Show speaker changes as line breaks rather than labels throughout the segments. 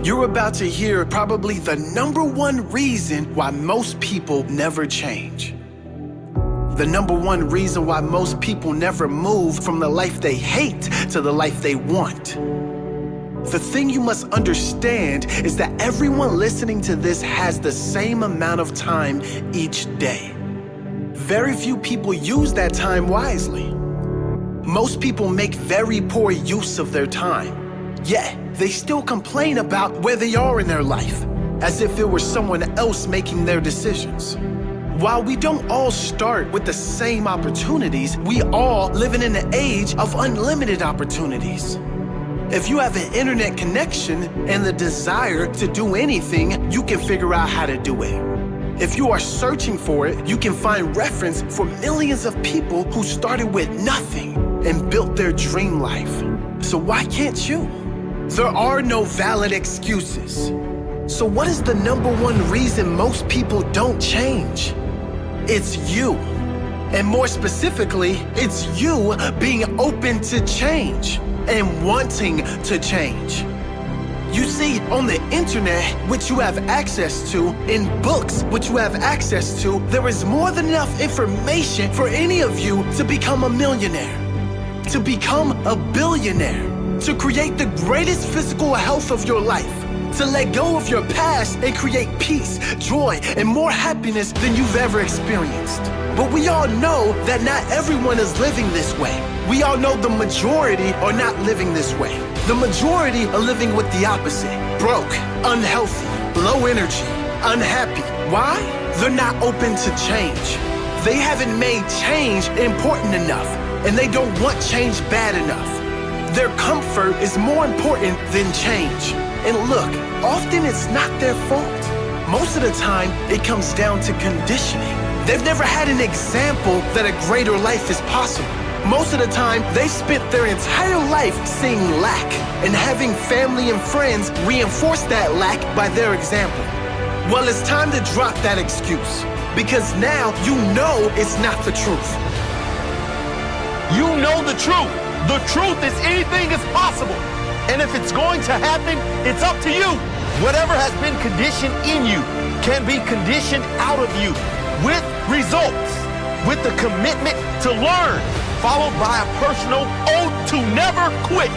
You're about to hear probably the #1 reason why most people never change. The #1 reason why most people never move from the life they hate to the life they want. The thing you must understand is that everyone listening to this has the same amount of time each day. Very few people use that time wisely. Most people make very poor use of their time. Yet, they still complain about where they are in their life, as if it were someone else making their decisions. While we don't all start with the same opportunities, we all live in an age of unlimited opportunities. If you have an internet connection and the desire to do anything, you can figure out how to do it. If you are searching for it, you can find reference for millions of people who started with nothing and built their dream life. So why can't you? There are no valid excuses. So what is the #1 reason most people don't change? It's you. And more specifically, it's you being open to change and wanting to change. You see, on the internet, which you have access to, in books, which you have access to, there is more than enough information for any of you to become a millionaire, to become a billionaire, to create the greatest physical health of your life, to let go of your past and create peace, joy, and more happiness than you've ever experienced. But we all know that not everyone is living this way. We all know the majority are not living this way. The majority are living with the opposite. Broke, unhealthy, low energy, unhappy. Why? They're not open to change. They haven't made change important enough, and they don't want change bad enough. Their comfort is more important than change. And look, often it's not their fault. Most of the time, it comes down to conditioning. They've never had an example that a greater life is possible. Most of the time, they spent their entire life seeing lack and having family and friends reinforce that lack by their example. Well, it's time to drop that excuse, because now you know it's not the truth.
You know the truth. The truth is anything is possible. And if it's going to happen, it's up to you. Whatever has been conditioned in you can be conditioned out of you with results, with the commitment to learn, followed by a personal oath to never quit,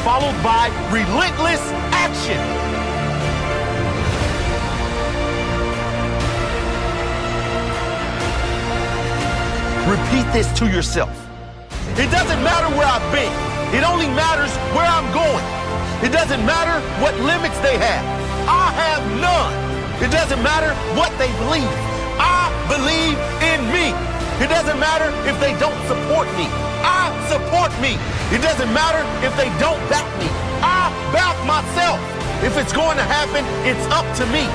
followed by relentless action. Repeat this to yourself. It doesn't matter where I've been. It only matters where I'm going. It doesn't matter what limits they have. I have none. It doesn't matter what they believe. I believe in me. It doesn't matter if they don't support me. I support me. It doesn't matter if they don't back me. I back myself. If it's going to happen, it's up to me.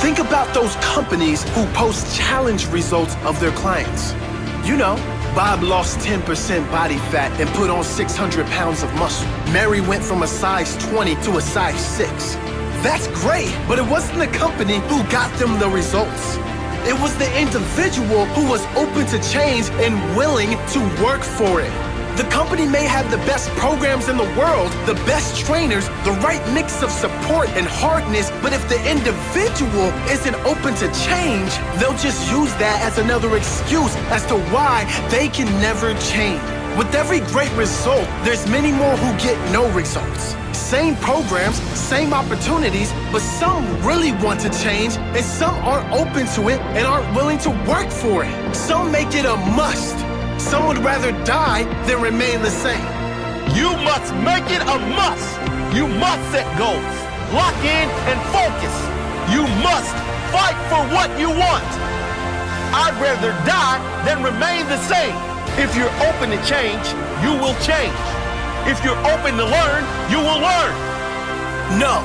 Think about those companies who post challenge results of their clients. You know, Bob lost 10% body fat and put on 600 pounds of muscle. Mary went from a size 20 to a size 6. That's great, but it wasn't the company who got them the results. It was the individual who was open to change and willing to work for it. The company may have the best programs in the world, the best trainers, the right mix of support and hardness, but if the individual isn't open to change, they'll just use that as another excuse as to why they can never change. With every great result, there's many more who get no results. Same programs, same opportunities, but some really want to change and some aren't open to it and aren't willing to work for it. Some make it a must. Some would rather die than remain the same.
You must make it a must. You must set goals, lock in and focus. You must fight for what you want. I'd rather die than remain the same. If you're open to change, you will change. If you're open to learn, you will learn.
No,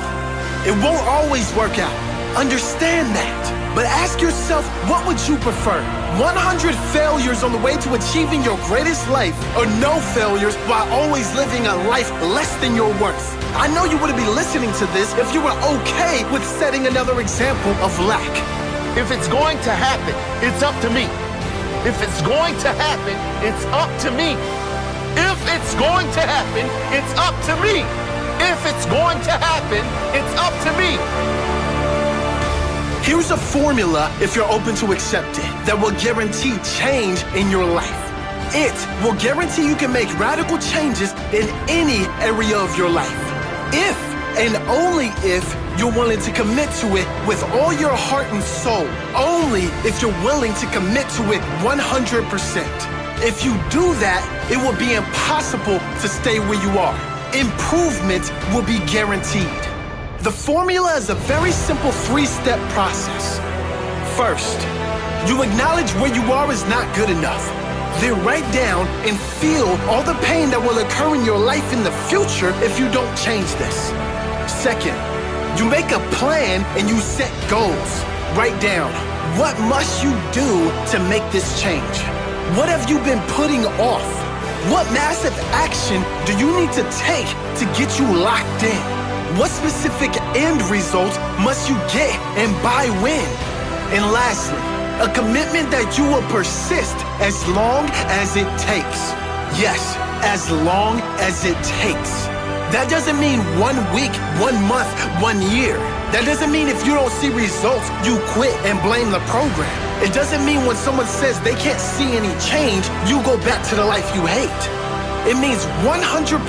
it won't always work out. Understand that. But ask yourself, what would you prefer? 100 failures on the way to achieving your greatest life, or no failures while always living a life less than your worth? I know you wouldn't be listening to this if you were okay with setting another example of lack.
If it's going to happen, it's up to me. If it's going to happen, it's up to me. it's going to happen, it's up to me. If it's going to happen, it's up to me.
Here's a formula, if you're open to accept it, that will guarantee change in your life. It will guarantee you can make radical changes in any area of your life. If and only if you're willing to commit to it with all your heart and soul. Only if you're willing to commit to it 100%. If you do that, it will be impossible to stay where you are. Improvement will be guaranteed. The formula is a very simple 3-step process. First, you acknowledge where you are is not good enough. Then write down and feel all the pain that will occur in your life in the future if you don't change this. Second, you make a plan and you set goals. Write down, what must you do to make this change? What have you been putting off? What massive action do you need to take to get you locked in? What specific end result must you get and by when? And lastly, a commitment that you will persist as long as it takes. Yes, as long as it takes. That doesn't mean 1 week, 1 month, 1 year. That doesn't mean if you don't see results, you quit and blame the program. It doesn't mean when someone says they can't see any change, you go back to the life you hate. It means 100%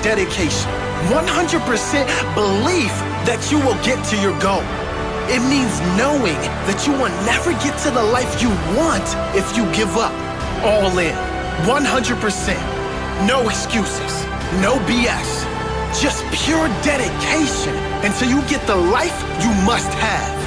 dedication, 100% belief that you will get to your goal. It means knowing that you will never get to the life you want if you give up. All in, 100%. No excuses, no BS. Just pure dedication until you get the life you must have.